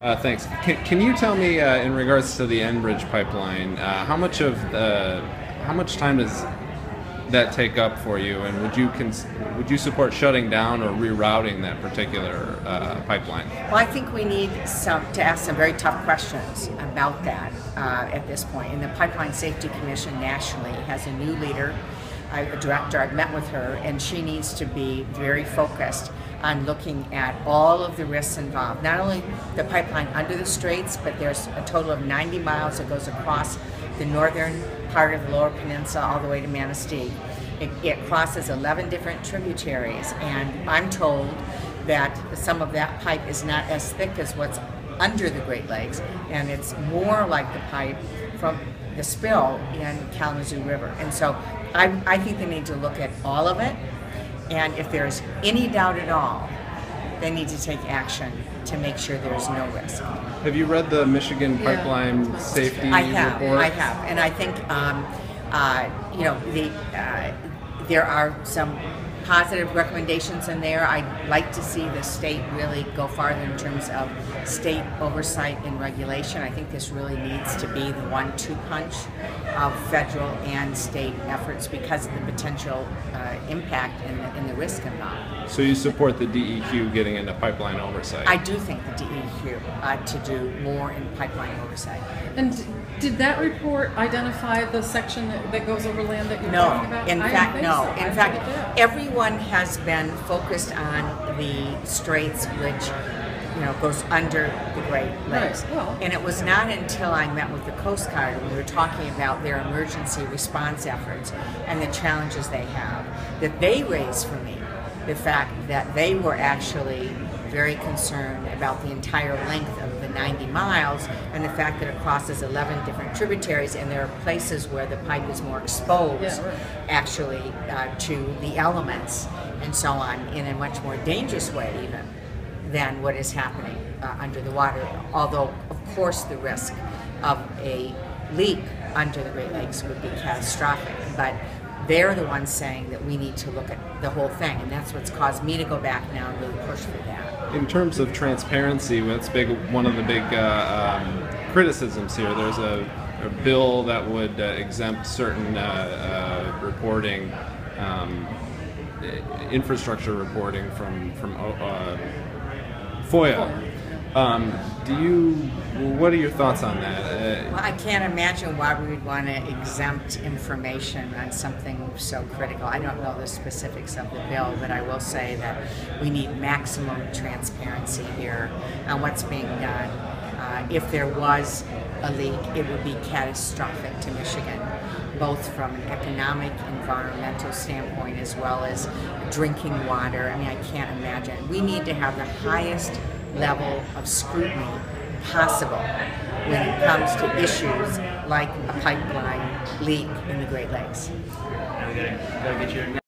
Thanks. Can you tell me, in regards to the Enbridge pipeline, how much time does that take up for you, and would you support shutting down or rerouting that particular pipeline? Well, I think we need to ask some very tough questions about that at this point. And the Pipeline Safety Commission nationally has a new leader, a director. I've met with her, and she needs to be very focused on looking at all of the risks involved. Not only the pipeline under the straits, but there's a total of 90 miles that goes across the northern part of the Lower Peninsula all the way to Manistee. It crosses 11 different tributaries, and I'm told that some of that pipe is not as thick as what's under the Great Lakes, and it's more like the pipe from the spill in Kalamazoo River. And so I think they need to look at all of it, and if there's any doubt at all, they need to take action to make sure there's no risk. Have you read the Michigan Pipeline Safety Report? I have, and I think there are some positive recommendations in there. I'd like to see the state really go farther in terms of state oversight and regulation. I think this really needs to be the 1-2 punch of federal and state efforts because of the potential impact and the risk involved. So you support the DEQ getting into pipeline oversight? I do think the DEQ ought to do more in pipeline oversight. And did that report identify the section that goes over land that you're talking about? In fact, everyone has been focused on the straits, which goes under the Great Lakes. Right. Well, and it was not until I met with the Coast Guard and we were talking about their emergency response efforts and the challenges they have that they raised for me the fact that they were actually very concerned about the entire length of the 90 miles and the fact that it crosses 11 different tributaries, and there are places where the pipe is more exposed actually to the elements and so on in a much more dangerous way even than what is happening under the water, although of course the risk of a leak under the Great Lakes would be catastrophic. But they're the ones saying that we need to look at the whole thing, and that's what's caused me to go back now and really push for that. In terms of transparency, that's one of the big criticisms here. There's a bill that would exempt certain reporting, infrastructure reporting from FOIA. What are your thoughts on that? Well, I can't imagine why we would want to exempt information on something so critical. I don't know the specifics of the bill, but I will say that we need maximum transparency here on what's being done. If there was a leak, it would be catastrophic to Michigan, both from an economic, environmental standpoint as well as drinking water. I mean, I can't imagine. We need to have the highest level of scrutiny possible when it comes to issues like a pipeline leak in the Great Lakes. Now we gotta get your